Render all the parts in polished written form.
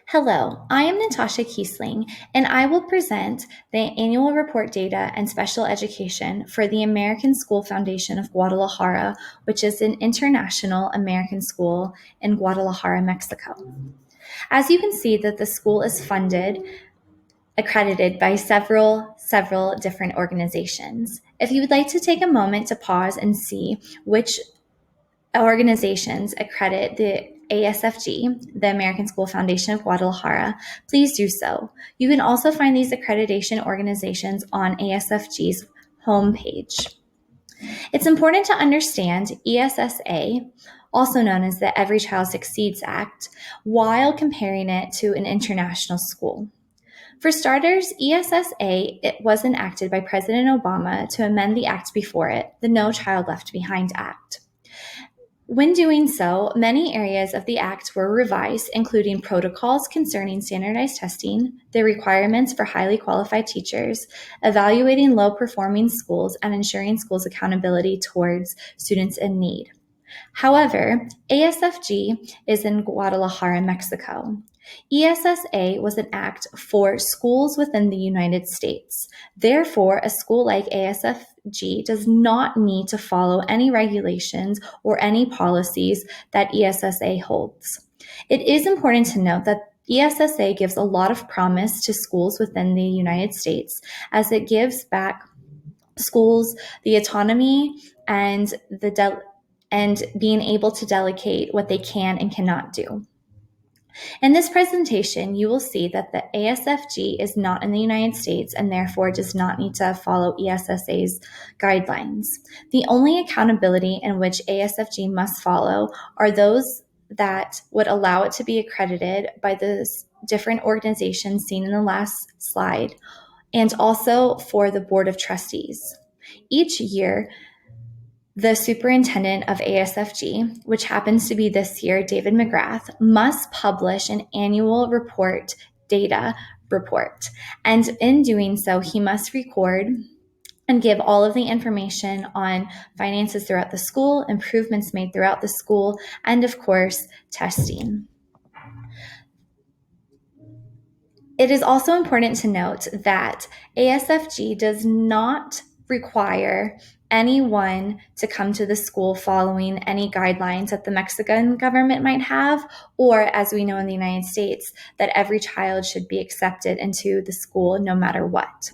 Hello, I am Natasha Keesling, and I will present the annual report data and special education for the American School Foundation of Guadalajara, which is an international American school in Guadalajara, Mexico. As you can see that the school is accredited by several different organizations. If you would like to take a moment to pause and see which organizations accredit the ASFG, the American School Foundation of Guadalajara, please do so. You can also find these accreditation organizations on ASFG's homepage. It's important to understand ESSA, also known as the Every Child Succeeds Act, while comparing it to an international school. For starters, ESSA was enacted by President Obama to amend the act before it, the No Child Left Behind Act. When doing so, many areas of the Act were revised, including protocols concerning standardized testing, the requirements for highly qualified teachers, evaluating low-performing schools, and ensuring schools' accountability towards students in need. However, ASFG is in Guadalajara, Mexico. ESSA was an act for schools within the United States. Therefore, a school like ASFG does not need to follow any regulations or any policies that ESSA holds. It is important to note that ESSA gives a lot of promise to schools within the United States as it gives back schools the autonomy and being able to delegate what they can and cannot do. In this presentation, you will see that the ASFG is not in the United States and therefore does not need to follow ESSA's guidelines. The only accountability in which ASFG must follow are those that would allow it to be accredited by the different organizations seen in the last slide, and also for the Board of Trustees. Each year, the superintendent of ASFG, which happens to be this year, David McGrath, must publish an annual data report. And in doing so, he must record and give all of the information on finances throughout the school, improvements made throughout the school, and of course, testing. It is also important to note that ASFG does not require anyone to come to the school following any guidelines that the Mexican government might have, or as we know in the United States, that every child should be accepted into the school no matter what.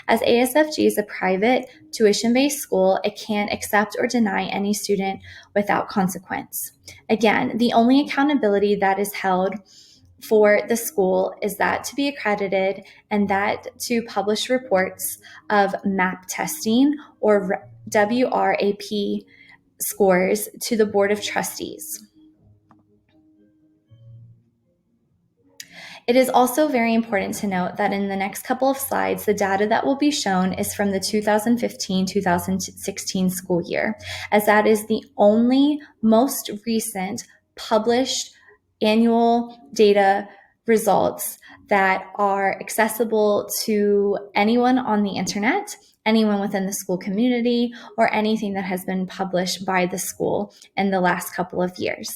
As ASFG is a private tuition-based school, it can't accept or deny any student without consequence. Again, the only accountability that is held for the school is that to be accredited and that to publish reports of MAP testing or WRAP scores to the Board of Trustees. It is also very important to note that in the next couple of slides, the data that will be shown is from the 2015-2016 school year, as that is the only most recent published annual data results that are accessible to anyone on the internet, anyone within the school community, or anything that has been published by the school in the last couple of years.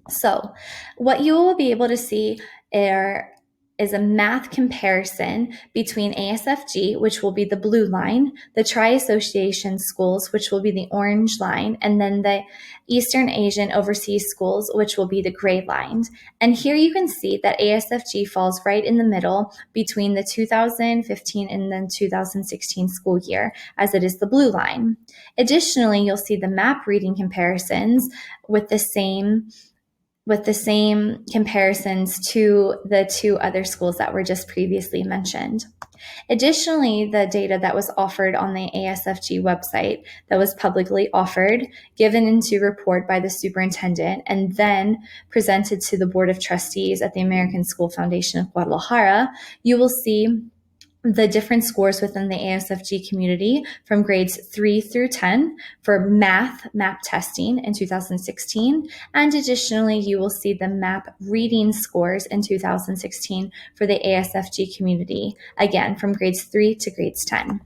So what you will be able to see is a math comparison between ASFG, which will be the blue line, the Tri-Association schools, which will be the orange line, and then the Eastern Asian Overseas schools, which will be the gray line. And here you can see that ASFG falls right in the middle between the 2015 and then 2016 school year, as it is the blue line. Additionally, you'll see the map reading comparisons with the same comparisons to the two other schools that were just previously mentioned. Additionally, the data that was offered on the ASFG website that was publicly offered, given into report by the superintendent, and then presented to the Board of Trustees at the American School Foundation of Guadalajara, you will see the different scores within the ASFG community from grades 3 through 10 for MAP testing in 2016. And additionally, you will see the MAP reading scores in 2016 for the ASFG community, again, from grades 3 to grades 10.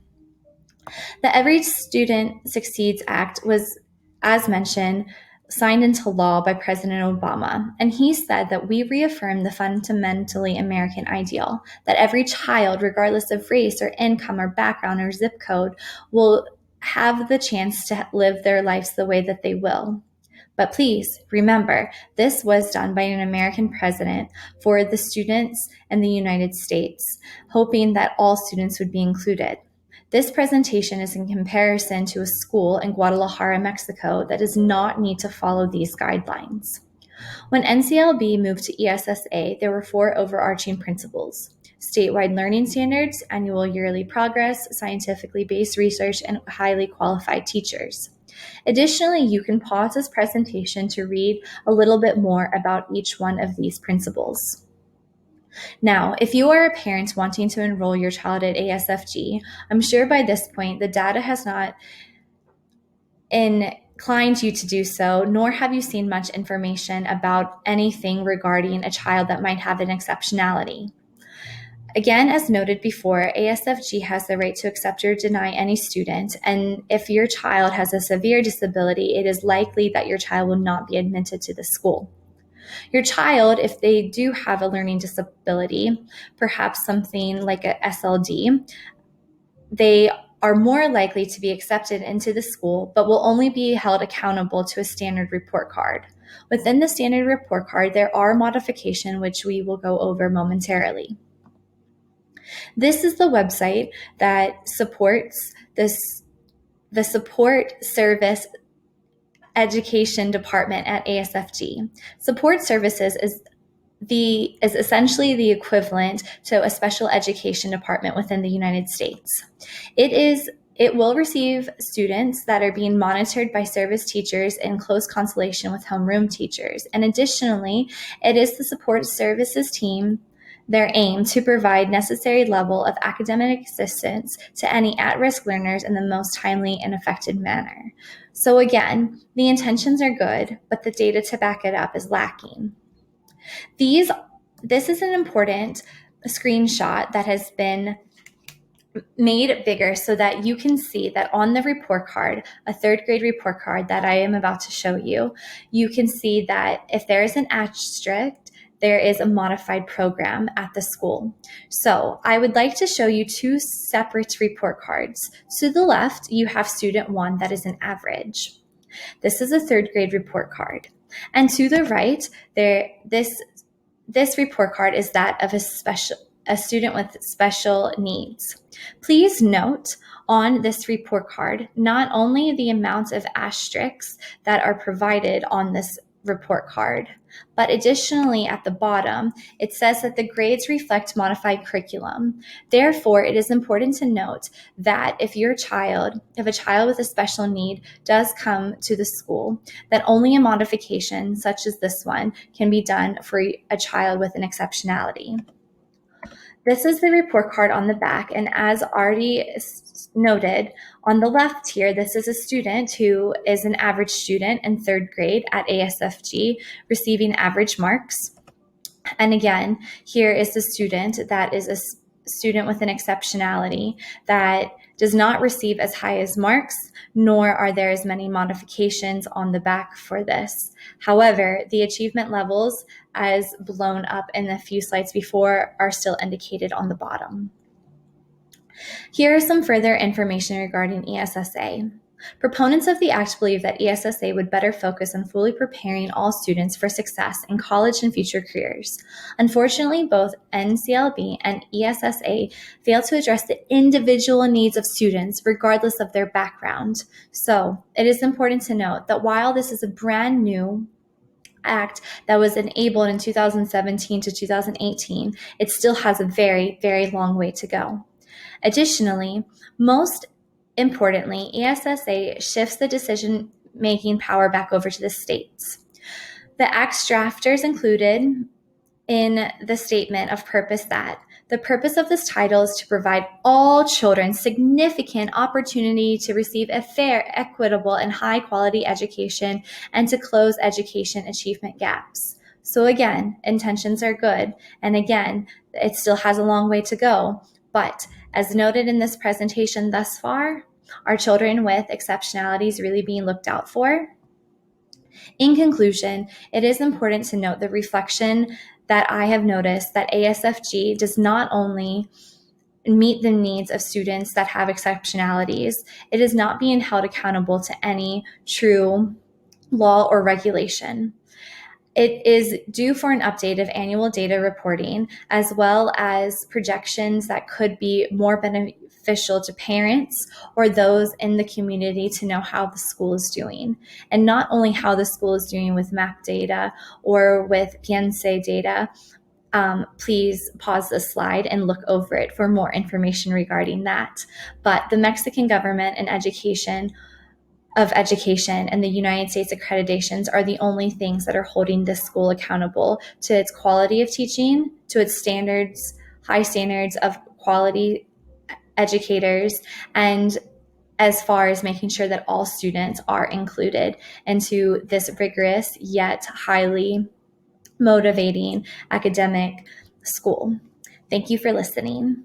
The Every Student Succeeds Act was, as mentioned, signed into law by President Obama. And he said that we reaffirm the fundamentally American ideal that every child, regardless of race or income or background or zip code, will have the chance to live their lives the way that they will. But please remember, this was done by an American president for the students in the United States, hoping that all students would be included. This presentation is in comparison to a school in Guadalajara, Mexico, that does not need to follow these guidelines. When NCLB moved to ESSA, there were 4 overarching principles: statewide learning standards, annual yearly progress, scientifically based research, and highly qualified teachers. Additionally, you can pause this presentation to read a little bit more about each one of these principles. Now, if you are a parent wanting to enroll your child at ASFG, I'm sure by this point the data has not inclined you to do so, nor have you seen much information about anything regarding a child that might have an exceptionality. Again, as noted before, ASFG has the right to accept or deny any student, and if your child has a severe disability, it is likely that your child will not be admitted to the school. Your child, if they do have a learning disability, perhaps something like a SLD, they are more likely to be accepted into the school, but will only be held accountable to a standard report card. Within the standard report card, there are modifications which we will go over momentarily. This is the website that supports the Support Service Education Department at ASFG. Support Services is essentially the equivalent to a special education department within the United States. It will receive students that are being monitored by service teachers in close consultation with homeroom teachers. And additionally, it is the support services team, their aim to provide necessary level of academic assistance to any at-risk learners in the most timely and effective manner. So again, the intentions are good, but the data to back it up is lacking. This is an important screenshot that has been made bigger so that you can see that on the report card, a 3rd grade report card that I am about to show you, you can see that if there is an asterisk, there is a modified program at the school. So I would like to show you 2 separate report cards. To the left, you have student 1 that is an average. This is a 3rd grade report card. And to the right, this report card is that of a student with special needs. Please note on this report card, not only the amount of asterisks that are provided on this report card, but additionally at the bottom, it says that the grades reflect modified curriculum. Therefore, it is important to note that if a child with a special need does come to the school, that only a modification such as this one can be done for a child with an exceptionality. This is the report card on the back, and as already noted, on the left here, this is a student who is an average student in 3rd grade at ASFG, receiving average marks. And again, here is the student that is a student with an exceptionality that does not receive as high as marks, nor are there as many modifications on the back for this. However, the achievement levels, as blown up in the few slides before, are still indicated on the bottom. Here is some further information regarding ESSA. Proponents of the Act believe that ESSA would better focus on fully preparing all students for success in college and future careers. Unfortunately, both NCLB and ESSA fail to address the individual needs of students regardless of their background. So, it is important to note that while this is a brand new Act that was enabled in 2017 to 2018, it still has a very, very long way to go. Additionally, most importantly, ESSA shifts the decision-making power back over to the states. The Act's drafters included in the statement of purpose that the purpose of this title is to provide all children significant opportunity to receive a fair, equitable, and high-quality education and to close education achievement gaps. So again, intentions are good. And again, it still has a long way to go. But as noted in this presentation thus far, are children with exceptionalities really being looked out for? In conclusion, it is important to note the reflection that I have noticed that ASFG does not only meet the needs of students that have exceptionalities, it is not being held accountable to any true law or regulation. It is due for an update of annual data reporting, as well as projections that could be more beneficial to parents or those in the community to know how the school is doing. And not only how the school is doing with MAP data or with PNC data. Please pause this slide and look over it for more information regarding that. But the Mexican government and education and the United States accreditations are the only things that are holding this school accountable to its quality of teaching, to its standards, high standards of quality educators, and as far as making sure that all students are included into this rigorous yet highly motivating academic school. Thank you for listening.